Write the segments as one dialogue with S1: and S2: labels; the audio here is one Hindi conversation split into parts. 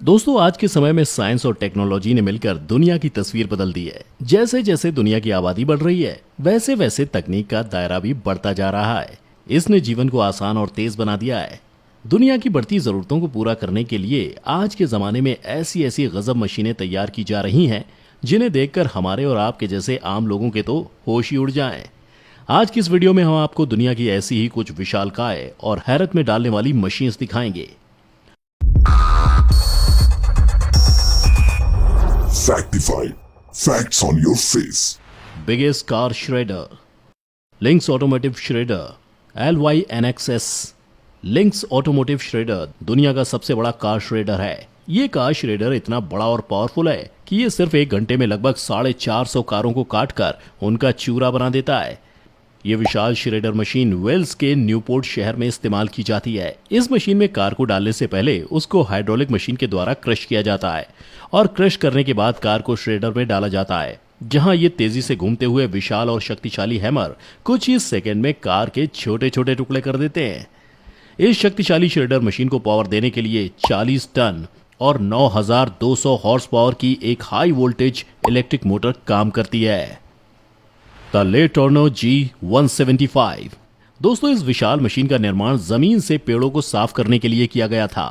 S1: दोस्तों, आज के समय में साइंस और टेक्नोलॉजी ने मिलकर दुनिया की तस्वीर बदल दी है। जैसे जैसे दुनिया की आबादी बढ़ रही है, वैसे वैसे तकनीक का दायरा भी बढ़ता जा रहा है। इसने जीवन को आसान और तेज बना दिया है। दुनिया की बढ़ती जरूरतों को पूरा करने के लिए आज के जमाने में ऐसी ऐसी गजब मशीनें तैयार की जा रही हैं, जिन्हें देखकर हमारे और आपके जैसे आम लोगों के तो होश ही उड़ जाएं। आज की इस वीडियो में हम आपको दुनिया की ऐसी ही कुछ विशालकाय और हैरत में डालने वाली मशीन्स दिखाएंगे।
S2: Factify. Facts on your face.
S1: Biggest car shredder, links automotive shredder, LYNXS। Links automotive shredder दुनिया का सबसे बड़ा कार श्रेडर है। ये कार श्रेडर इतना बड़ा और पावरफुल है कि ये सिर्फ 1 घंटे में लगभग 450 कारों को काटकर उनका चूरा बना देता है। ये विशाल श्रेडर मशीन वेल्स के न्यूपोर्ट शहर में इस्तेमाल की जाती है। इस मशीन में कार को डालने से पहले उसको हाइड्रोलिक मशीन के द्वारा क्रश किया जाता है और क्रश करने के बाद कार को श्रेडर में डाला जाता है, जहां ये तेजी से घूमते हुए विशाल और शक्तिशाली हैमर कुछ ही सेकंड में कार के छोटे छोटे टुकड़े कर देते हैं। इस शक्तिशाली श्रेडर मशीन को पावर देने के लिए 40 टन और 9200 हॉर्स पावर की एक हाई वोल्टेज इलेक्ट्रिक मोटर काम करती है। The LeTourneau G175। दोस्तों, इस विशाल मशीन का निर्माण जमीन से पेड़ों को साफ करने के लिए किया गया था।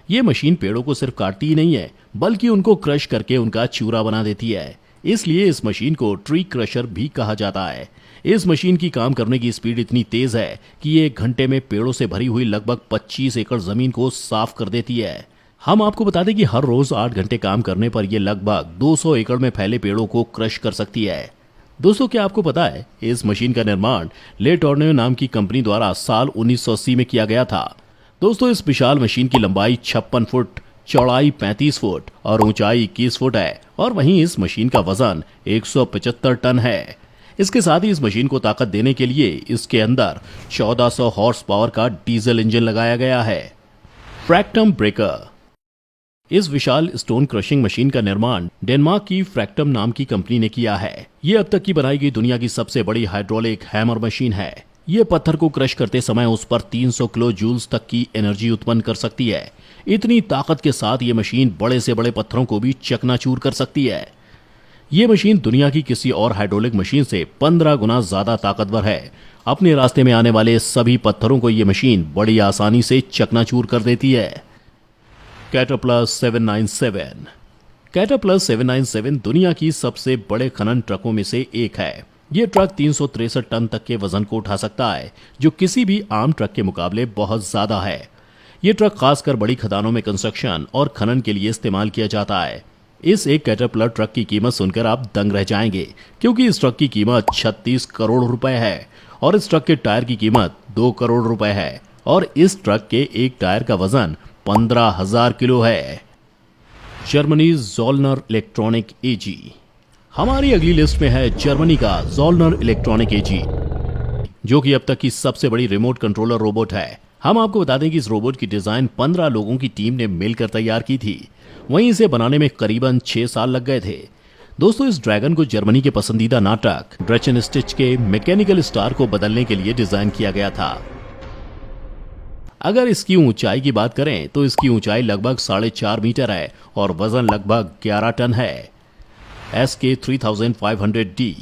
S1: ये मशीन पेड़ों को सिर्फ काटती ही नहीं है, बल्कि उनको क्रश करके उनका चूरा बना देती है। इसलिए इस मशीन को ट्री क्रशर भी कहा जाता है। इस मशीन की काम करने की स्पीड इतनी तेज है कि ये 1 घंटे में पेड़ों से भरी हुई लगभग 25 एकड़ जमीन को साफ कर देती है। हम आपको बता दें कि हर रोज 8 घंटे काम करने पर यह लगभग 200 एकड़ में फैले पेड़ों को क्रश कर सकती है। दोस्तों, क्या आपको पता है इस मशीन का निर्माण लेटोर्नो नाम की कंपनी द्वारा साल 1980 में किया गया था। दोस्तों, इस विशाल मशीन की लंबाई 56 फुट, चौड़ाई 35 फुट और ऊंचाई 21 फुट है, और वहीं इस मशीन का वजन 175 टन है। इसके साथ ही इस मशीन को ताकत देने के लिए इसके अंदर 1400 हॉर्स पावर का डीजल इंजन लगाया गया है। फ्रैक्टम ब्रेकर। इस विशाल स्टोन क्रशिंग मशीन का निर्माण डेनमार्क की फ्रैक्टम नाम की कंपनी ने किया है। ये अब तक की बनाई गई दुनिया की सबसे बड़ी हाइड्रोलिक हैमर मशीन है। ये पत्थर को क्रश करते समय उस पर 300 किलो जूल्स तक की एनर्जी उत्पन्न कर सकती है। इतनी ताकत के साथ ये मशीन बड़े से बड़े पत्थरों को भी चकनाचूर कर सकती है। ये मशीन दुनिया की किसी और हाइड्रोलिक मशीन से 15 गुना ज्यादा ताकतवर है। अपने रास्ते में आने वाले सभी पत्थरों को ये मशीन बड़ी आसानी से चकनाचूर कर देती है। कैटरपिलर 797। कैटरपिलर 797 दुनिया की सबसे बड़े खनन ट्रकों में से एक है। यह ट्रक 363 टन तक के वजन को उठा सकता है, जो किसी भी आम ट्रक के मुकाबले बहुत ज्यादा है। यह ट्रक खासकर बड़ी खदानों में कंस्ट्रक्शन और खनन के लिए इस्तेमाल किया जाता है। इस एक कैटरपिलर ट्रक की कीमत सुनकर आप दंग रह जाएंगे, क्योंकि इस ट्रक की कीमत 36 करोड़ रुपए है और इस ट्रक के टायर की कीमत 2 करोड़ रुपए है, और इस ट्रक के एक टायर का वजन 15,000 किलो है। Germany Zollner electronic AG। हमारी अगली लिस्ट में है जर्मनी का जोल्नर इलेक्ट्रॉनिक AG, जो कि अब तक की सबसे बड़ी रिमोट कंट्रोलर रोबोट है। हम आपको बता दें कि इस रोबोट की डिजाइन 15 लोगों की टीम ने मिलकर तैयार की थी। वहीं इसे बनाने में करीबन 6 साल लग गए थे। दोस्तों, इस ड्रैगन को जर्मनी के पसंदीदा नाटक ड्रेचन स्टिच के मैकेनिकल स्टार को बदलने के लिए डिजाइन किया गया था। अगर इसकी ऊंचाई की बात करें तो इसकी ऊंचाई लगभग 4.5 मीटर है और वजन लगभग 11 टन है। SK 3500D।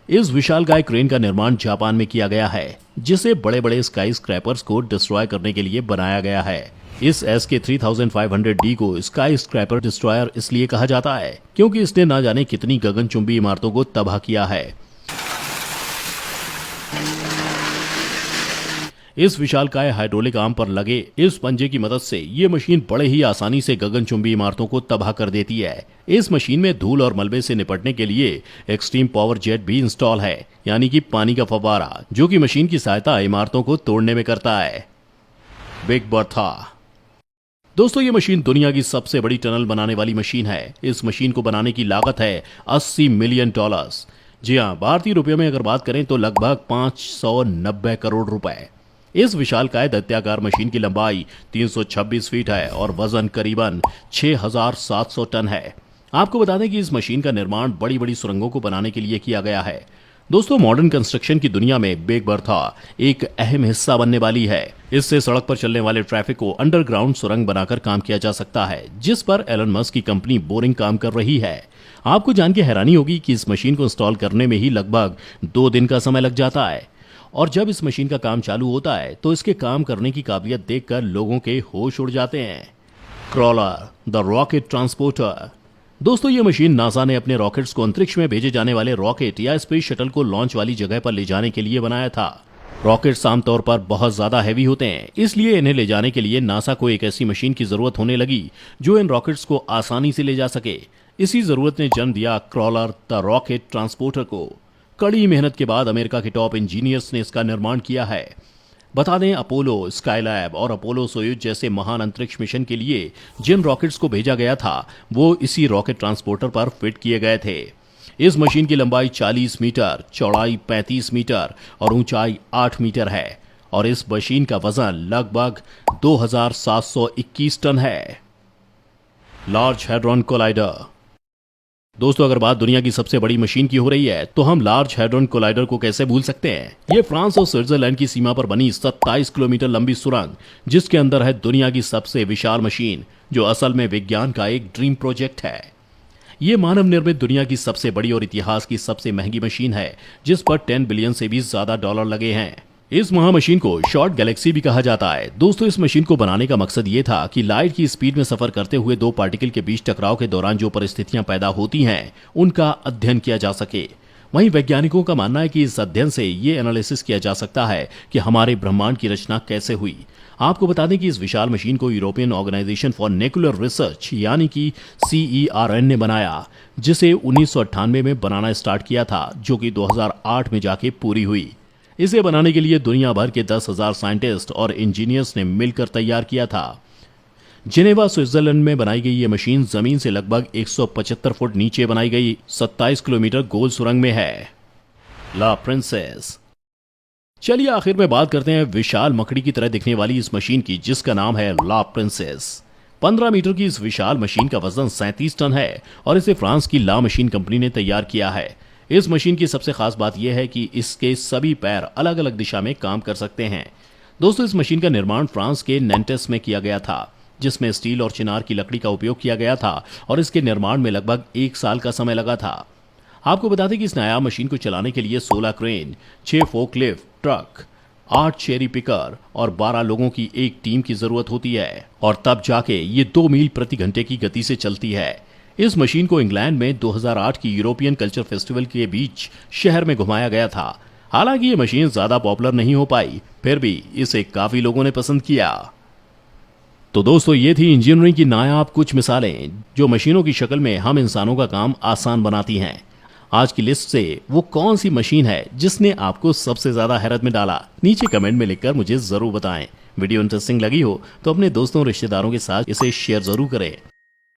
S1: इस विशालकाय क्रेन का निर्माण जापान में किया गया है, जिसे बड़े बड़े स्काई स्क्रैपर्स को डिस्ट्रॉय करने के लिए बनाया गया है। इस SK 3500D को स्काई स्क्रैपर डिस्ट्रॉयर इसलिए कहा जाता है क्योंकि इसने ना जाने कितनी गगनचुंबी इमारतों को तबाह किया है। इस विशालकाय हाइड्रोलिक आर्म पर लगे इस पंजे की मदद से ये मशीन बड़े ही आसानी से गगनचुंबी इमारतों को तबाह कर देती है। इस मशीन में धूल और मलबे से निपटने के लिए एक्सट्रीम पावर जेट भी इंस्टॉल है, यानी कि पानी का फव्वारा, जो कि मशीन की सहायता इमारतों को तोड़ने में करता है। Big Bertha. दोस्तों, ये मशीन दुनिया की सबसे बड़ी टनल बनाने वाली मशीन है। इस मशीन को बनाने की लागत है $80 मिलियन। जी हाँ, भारतीय रुपयों में अगर बात करें तो लगभग 590 करोड़ रुपए। इस विशालकाय दैत्याकार मशीन की लंबाई 326 फीट है और वजन करीबन 6700 टन है। आपको बता दें कि इस मशीन का निर्माण बड़ी बड़ी सुरंगों को बनाने के लिए किया गया है। दोस्तों, मॉडर्न कंस्ट्रक्शन की दुनिया में बिग बर्था एक अहम हिस्सा बनने वाली है। इससे सड़क पर चलने वाले ट्रैफिक को अंडरग्राउंड सुरंग बनाकर काम किया जा सकता है, जिस पर एलन मस्क की कंपनी बोरिंग काम कर रही है। आपको जान के हैरानी होगी कि इस मशीन को इंस्टॉल करने में ही लगभग 2 दिन का समय लग जाता है। और जब इस मशीन का काम चालू होता है तो इसके काम करने की काबिलियत देखकर लोगों के होश उड़ जाते हैं। Crawler, the rocket transporter. दोस्तों, ये मशीन नासा ने अपने रॉकेट्स को अंतरिक्ष में भेजे जाने वाले रॉकेट या स्पेस शटल को लॉन्च वाली जगह पर ले जाने के लिए बनाया था। रॉकेट्स आमतौर पर बहुत ज्यादा हैवी होते हैं, इसलिए इन्हें ले जाने के लिए नासा को एक ऐसी मशीन की जरूरत होने लगी जो इन रॉकेट्स को आसानी से ले जा सके। इसी जरूरत ने जन्म दिया क्रॉलर, द रॉकेट ट्रांसपोर्टर को। कड़ी मेहनत के बाद अमेरिका के टॉप इंजीनियर्स ने इसका निर्माण किया है। बता दें, अपोलो, स्काईलैब और अपोलो सोयुज जैसे महान अंतरिक्ष मिशन के लिए जिन रॉकेट्स को भेजा गया था वो इसी रॉकेट ट्रांसपोर्टर पर फिट किए गए थे। इस मशीन की लंबाई 40 मीटर, चौड़ाई 35 मीटर और ऊंचाई 8 मीटर है और इस मशीन का वजन लगभग 2721 टन है। Large hadron collider. दोस्तों, अगर बात दुनिया की सबसे बड़ी मशीन की हो रही है तो हम लार्ज हैड्रॉन कोलाइडर को कैसे भूल सकते हैं। ये फ्रांस और स्विट्जरलैंड की सीमा पर बनी 27 किलोमीटर लंबी सुरंग, जिसके अंदर है दुनिया की सबसे विशाल मशीन, जो असल में विज्ञान का एक ड्रीम प्रोजेक्ट है। ये मानव निर्मित दुनिया की सबसे बड़ी और इतिहास की सबसे महंगी मशीन है, जिस पर 10 बिलियन से भी ज्यादा डॉलर लगे हैं। इस महामशीन को शॉर्ट गैलेक्सी भी कहा जाता है। दोस्तों, इस मशीन को बनाने का मकसद ये था कि लाइट की स्पीड में सफर करते हुए 2 पार्टिकल के बीच टकराव के दौरान जो परिस्थितियां पैदा होती हैं, उनका अध्ययन किया जा सके। वहीं वैज्ञानिकों का मानना है कि इस अध्ययन से ये एनालिसिस किया जा सकता है कि हमारे ब्रह्मांड की रचना कैसे हुई। आपको बता दें कि इस विशाल मशीन को European Organization for Nuclear Research यानी कि CERN ने बनाया, जिसे 1998 में बनाना स्टार्ट किया था, जो कि 2008 में जाके पूरी हुई। इसे बनाने के लिए दुनिया भर के 10,000 साइंटिस्ट और इंजीनियर्स ने मिलकर तैयार किया था। जिनेवा, स्विट्जरलैंड में बनाई गई ये मशीन जमीन से लगभग 175 फुट नीचे बनाई गई 27 किलोमीटर गोल सुरंग में है। ला प्रिंसेस। चलिए आखिर में बात करते हैं विशाल मकड़ी की तरह दिखने वाली इस मशीन की, जिसका नाम है ला प्रिंसेस। 15 मीटर की इस विशाल मशीन का वजन 37 टन है और इसे फ्रांस की ला मशीन कंपनी ने तैयार किया है। इस मशीन की सबसे खास बात यह है कि इसके सभी पैर अलग अलग दिशा में काम कर सकते हैं। दोस्तों, इस मशीन का निर्माण फ्रांस के नैंटेस में किया गया था, जिसमें स्टील और चिनार की लकड़ी का उपयोग किया गया था और इसके निर्माण में लगभग 1 साल का समय लगा था। आपको बता दें कि इस नायाब मशीन को चलाने के लिए 16 crane, 6 forklift truck, 8 cherry picker और 12 लोगों की एक टीम की जरूरत होती है और तब जाके ये 2 मील प्रति घंटे की गति से चलती है। इस मशीन को इंग्लैंड में 2008 की यूरोपियन कल्चर फेस्टिवल के बीच शहर में घुमाया गया था। हालांकि ये मशीन ज्यादा पॉपुलर नहीं हो पाई, फिर भी इसे काफी लोगों ने पसंद किया। तो दोस्तों, ये थी इंजीनियरिंग की नायाब कुछ मिसालें जो मशीनों की शक्ल में हम इंसानों का काम आसान बनाती हैं। आज की लिस्ट से वो कौन सी मशीन है जिसने आपको सबसे ज्यादा हैरत में डाला, नीचे कमेंट में लिखकर मुझे जरूर बताएं। वीडियो इंटरेस्टिंग लगी हो तो अपने दोस्तों रिश्तेदारों के साथ इसे शेयर जरूर करें।